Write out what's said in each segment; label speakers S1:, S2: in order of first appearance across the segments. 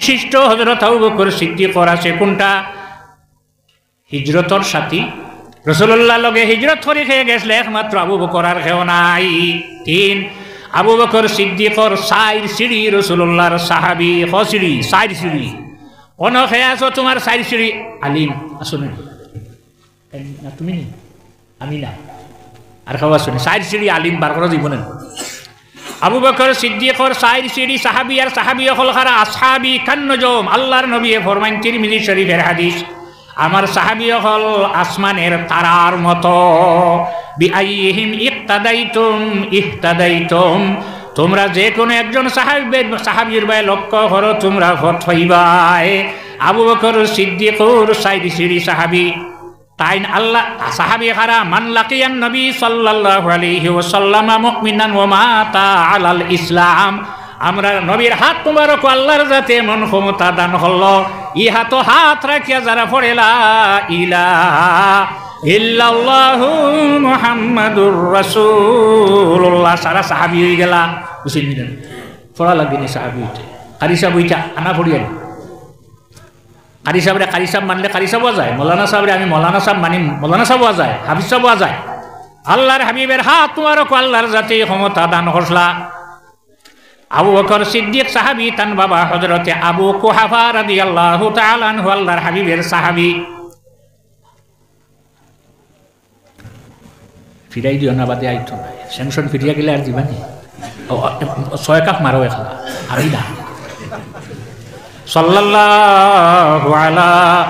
S1: বিশিষ্ট হযরত আবু বকর সিদ্দিক আছে কোনটা হিজরতর সাথী রাসূলুল্লাহ লগে হিজরত করে খেয়ে গেছলে একমাত্র আবু বকর আর কেউ নাই। তিন আবু বকর সিদ্দিকর সাইর সিঁড়ি রাসূলুল্লাহর সাহাবী হসিড়ি সাইর সিঁড়ি অন খেয়ে আছো তোমার সাইর সিঁড়ি আলিম আসুন না তুমি নি আমি না আর খাওয়া শুনি সাইর সিঁড়ি আলিম বার করা জীবনে আবু বকর সিদ্দিকর সাইর সিঁড়ি সাহাবী আর সাহাবী হল খারা আসহাবী কান্নজম আল্লাহর নবী ফরমান তিরমিজি শরীফের হাদিস আমার সাহাবী হল আসমানের তারার মতো বিআইহিম ইক্তাদাইতুম ইহতাদাইতুম তোমরা যে কোনো একজন সাহাবীর ভাই লক্ষ্য করো তোমরা পথ পাইবাই। আবু বকর সিদ্দিকর সাইর সিঁড়ি সাহাবী তাই আল্লাহ সাহাবী খারা মান লাকিয়ান নবী সাল্লাল্লাহু আলাইহি ওয়াসাল্লাম মুমিনান ওয়া মাতা আলাল ইসলাম আমরা নবীর হাত মুবারক আল্লাহর যাতে মন ক্ষমতা দান হলো ইহা তো হাত রাখিয়া যারা পড়ে লা ইলাহা ইল্লাল্লাহু মুহাম্মাদুর রাসূলুল্লাহ সারা সাহাবী হয়ে গেলা বুঝিলেন পড়া লাগেনি সাহাবী কারি সাহেব ওইটা আনা পড়িয়া কারি সাহেবরে কারি সাহেব মানলে কারি সাহেব যায় মৌলানা সাহেবরে আমি মৌলানা সাহেব মানি মৌলানা সাহেব যায় হাফিজ সাহেব যায় আল্লাহর হাবিবের হাত মুবারক আল্লাহর যাতে ক্ষমতা দান হসলা। আবু বকর সিদ্দিক সাহাবী তান বাবা হযরতে আবু কুহাফা রাদিয়াল্লাহু তাআলা আনহু আল্লাহর হাবিবের সাহাবী ফিরাই দিও না বাদে আইতো না স্যাংশন ফিরিয়া গেলে আর দিবানি ছয় কাপ মারো এখন আমি না সাল্লাল্লাহু আলা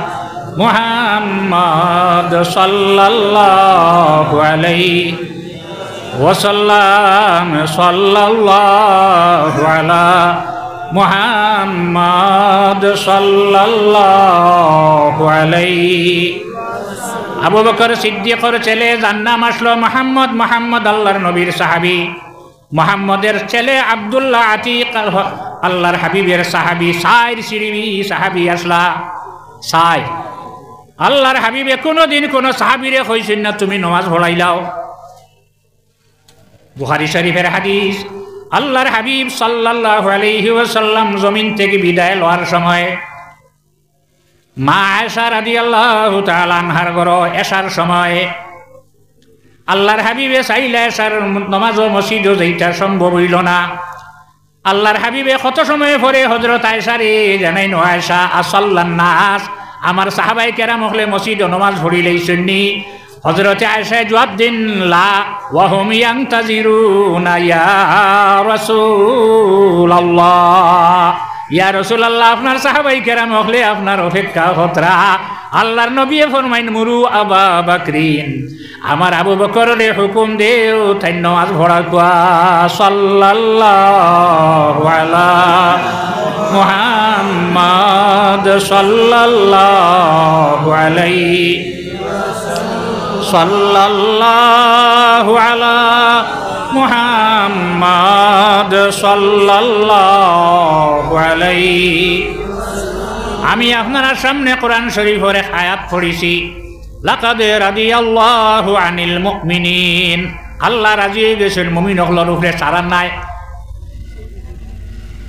S1: মুহাম্মদ সাল্লাল্লাহু আলাইহি ওয়াসাল্লাম সাল্লাল্লাহু আলা মুহাম্মদ সাল্লাল্লাহু আলাইহি আবু বকর সিদ্দিকর ছেলে যার নাম আসলো মুহাম্মদ মুহাম্মদ আল্লাহর নবীর সাহাবী মুহাম্মদের ছেলে আব্দুল্লাহ আতিক আল্লাহর হাবিবের সাহাবী সাইর সিঁড়ি সাহাবী আসলা সাই আল্লাহর হাবিবে কোনোদিন কোন সাহাবীরে কইছেন না তুমি নামাজ পড়াইলাও বুখারী শরীফের হাদিস আল্লাহর হাবিব সাল্লাল্লাহু আলাইহি ওয়াসাল্লাম জমিন থেকে বিদায় লওয়ার সময় মা আয়েশা রাদিয়াল্লাহু তাআলা আনহার ঘর এশার সময় আল্লাহর হাবিবে চাইলে এশার নামাজ মসজিদও যাইতা সম্ভব হইল না আল্লাহর হাবিবে কত সময় পরে হযরত আয়েশারে জানাই নো আয়েশা আসাল্লান নাস আমার সাহাবায়ে কেরাম হলে মসজিদ নামাজ পড়ি লাইছেননি হযরত আয়েশা জবাব দিন লা ওয়া হুম ইয়ানতাজিরুনা ইয়া রাসূলুল্লাহ ইয়া রাসূলুল্লাহ আপনার সাহাবায়ে কেরাম হলে আপনার অপেক্ষা হতরা আল্লাহর নবী ফরমাইন মুরু আবা বকরিন আমার আবু বকরের হুকুম দেও তাই নামাজ পড়া কোয়া সাল্লাল্লাহু আলা মুহাম্মদ সাল্লাল্লাহু আলাইহি সাল্লাল্লাহু আলা মুহাম্মদ সাল্লাল্লাহু আলাইহি আমি আপনার সামনে কোরআন শরীফের এক আয়াত পড়েছি লাকাদ রাদিয়াল্লাহু আনিল মুমিনিন আল্লাহ রাজি হয়ে গেছেন মুমিনগুলোর উপরে সারান নাই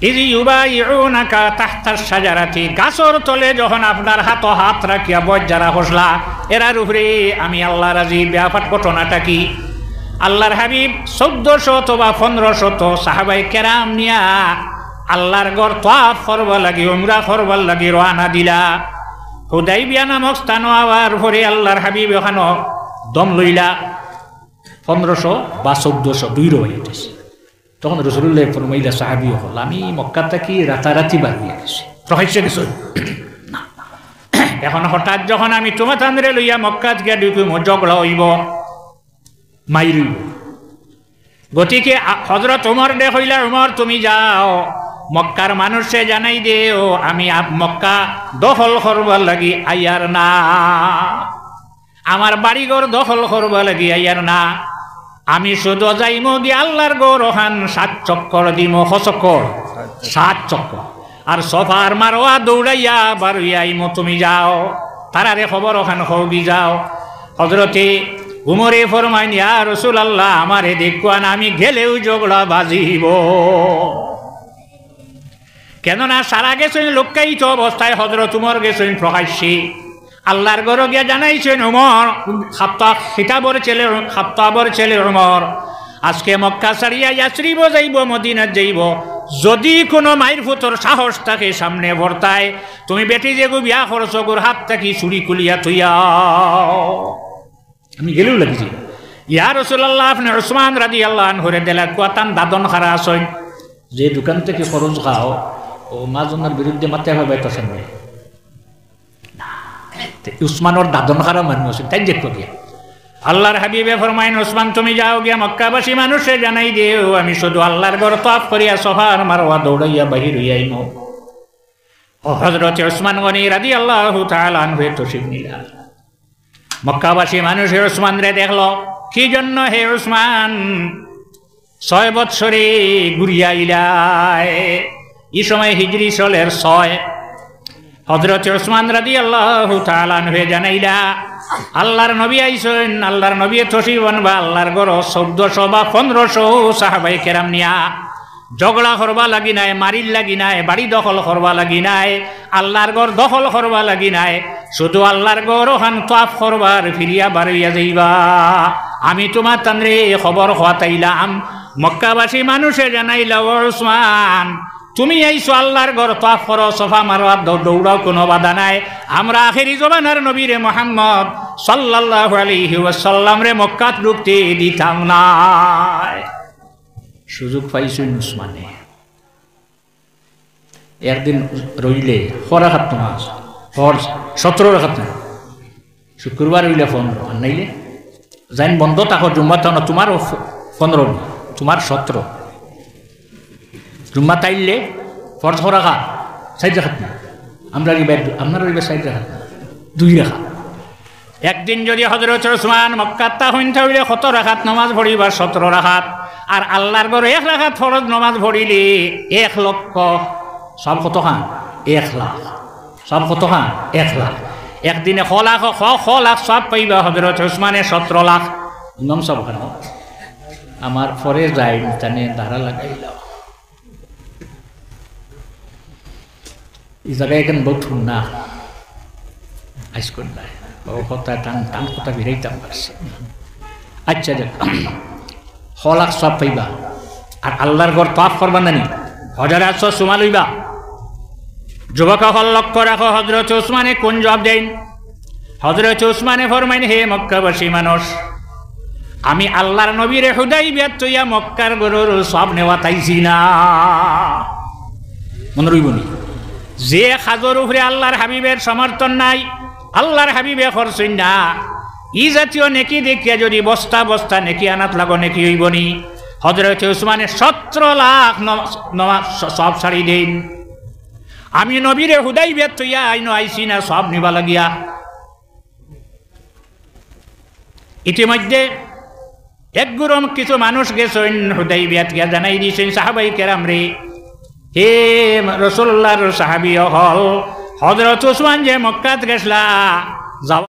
S1: ইয ইউবাইউনাকা তাহতাশ শাজারাতি গাছর তলে যখন আপনার হাত রাখিয়া বজ্জারা হসলা এরার উপরে আমি আল্লাহ রাজি ব্যাপার ঘটনাটা কি আল্লাহর হাবিব 1400 অথবা 1500 সাহাবায়ে কেরাম নিয়া আল্লাহর ঘর তওয়াফ করবার লাগি উমরা করবার লাগি রওনা দিলা হুদাইবিয়া নামক স্থান আবার পরে আল্লাহর হাবিব ওখানে দম লইলা 1500 বা 1400 দুই রয়েছে তখন রাসূলুল্লাহ ফরমাইলা সাহাবী হল আমি মক্কা থেকে রাতারাতি বার হয়ে গেছি প্রকাশ্যে গেছি এখন হঠাৎ যখন আমি তোমার তান্দ্রে লইয়া মক্কা থেকে ঢুকিম ঝগড়া হইব মাইরিব গতিকে হযরত ওমর কইলা ওমর তুমি যাও মক্কার মানুষে জানাই দেও আমি মক্কা দখল করবার লাগি আইয়ার না আমার বাড়িঘর দখল করবার লাগি আইয়ার না আমি শুধু যাইমো দি আল্লাহর গৌরহান 7 চক্কর দিমো চক্কর 7 চক্কর আর সফার মারোয়া দৌড়াইয়া বারুইয়া আইমো তুমি যাও তারারে খবর ওখান হবি যাও হযরতে উমরে ফরমাইন ইয়া রাসূলুল্লাহ আমারে দেখুন আমি গেলেও ঝগড়া বাজিব কেননা সারা গেছেন লুকায়িত অবস্থায়, হযরত উমর গেছেন প্রকাশ্যে। আল্লাহর ঘরে গিয়া জানাইছেন উমর, খাত্তাবর ছেলে উমর আজকে মক্কা ছাড়িয়া ইয়াসরিব যাইব, মদিনাত যাইব। যদি কোনো মায়ের ফুতর সাহস থাকে সামনে ভর্তায়, তুমি বেটি যে গো বিয়া করছো গোর হাত থাকি চুরি কুলিয়া থইয়াও। আমি গেলেও লাগিছি, ইয়া রাসূলুল্লাহ আপনি উসমান রাদিয়াল্লাহু আনহুরে দেলা কুয়াতান দাদন খারা আসেন, যে দোকান থেকে খরচ খাও ও মাজনের বিরুদ্ধে মাথা হবে তো সামনে উসমানোর দাদন খারা মানুষ আছে তাই দেখো গিয়া। আল্লাহর হাবিবে ফরমাইন, উসমান তুমি যাও গিয়া মক্কাবাসী মানুষে জানাই দিও আমি শুধু আল্লাহর ঘর তওয়াফ করিয়া সফার মারওয়া দৌড়াইয়া বাহির হইয়াইম। ও হযরত উসমান গনি রাদিয়াল্লাহু তাআলা আনহু তশরিফ নিলেন। মক্কাবাসী মানুষের উসমান রে দেখলো, কি জন্য হে উসমান 6 বৎসরে ঘুরিয়া ইলাই? এই সময় হিজরি সলের 6। হযরত উসমান রাদিয়াল্লাহু তাআলা আনহু জানাইলা, আল্লাহর নবী আইছেন, আল্লাহর নবী তশরিফ আনবা আল্লাহর ঘর 1400 বা 1500 সাহাবায়ে কেরাম নিয়া। ঝগড়া করবা লাগি নাই, মারির লাগি নাই, বাড়ি দখল করবা লাগি নাই, আল্লাহর ঘর দখল করবা লাগি নাই, শুধু আল্লাহর ঘর ওখান তওয়াফ করবার ফিরিয়া বাড়িয়া যাইবা। আমি তোমার তানরে খবর হওয়াতাইলাম। মক্কাবাসী মানুষে জানাইলা, ও উসমান তুমি আইছো আল্লাহর ঘর তওয়াফ করো, সফা মারওয়া দৌড়াও, কোনো বাধা নাই। আমরা আখেরি জমানার নবী রে মুহাম্মদ সাল্লাল্লাহু আলাইহি ওয়াসাল্লাম রে মক্কাত ঢুকতে দিতাম না। সুযোগ পাইছেন উসমানে। একদিন রইলে রাখাত নামাজ, 17 রাখাত না, শুক্রবার রইলে 15, আর নাইলে যাইন বন্ধ থাকো জুম্মা তো তোমার 15, তোমার 17। জুম্মা তাইলে ফরজ রাখা 4 রাখাত না, আমরা আপনার রইবে 4 রাখাত না, 2 রাখাত। একদিন যদি হযরত উসমান মক্কাত হইতে হইলে 17 রাখাত নামাজ পড়িবার 17 রাখাত, আর আল্লাহর ঘরে 1 রাখাত ফরজ নামাজ পড়িলে 1 লক্ষ, সব কত খান 1 লাখ, সব কত খান 1 লাখ। একদিনে 1 লাখ সব পাইবা হযরত উসমানে 17 লাখ। ইমাম সাহেব কেন আমার পরে যাই তানে ধারা লাগাইলাম, এই জায়গায় এখন বহুত না আইস কর নাই কথা টান কথা বেরাইতাম পারছে। আচ্ছা দেখ 1 লাখ সব পাইবা, আর আল্লাহর ঘর তওয়াফ করবা নানি, 1800 সুমা লইবা। যুবক হল লক্ষ্য রাখো, হযরত উসমানে কোন জবাব দেন? হযরত উসমানে ফরমাইন, হে মক্কাবাসী মানুষ, আমি আল্লাহর নবীরে হুদাইবিয়াত তৈয়া মক্কার গরুর সব নেওয়া তাইছি না। মনে রইবনি, যে খাজর উপরে আল্লাহর হাবিবের সমর্থন নাই, আল্লাহর হাবিবে করছেন না, ই জাতীয় নেকি দেখিয়া যদি বস্তা বস্তা নেকি আনাত লাগো নেকি হইবনি। হযরত উসমানে 17 লাখ সব ছাড়ি দেন। আমি নবীরে হুদাইবিয়াত তৈয়া আইনো আইছি না সব নিবা লাগিয়া। ইতিমধ্যে একগুরম কিছু মানুষ গেছেন হুদাইবিয়াত গিয়া জানাই দিয়েছেন সাহাবাই কেরাম রে, হে রাসূলুল্লাহর সাহাবী হল হযরত উসমান যে মক্কাত গেছলা,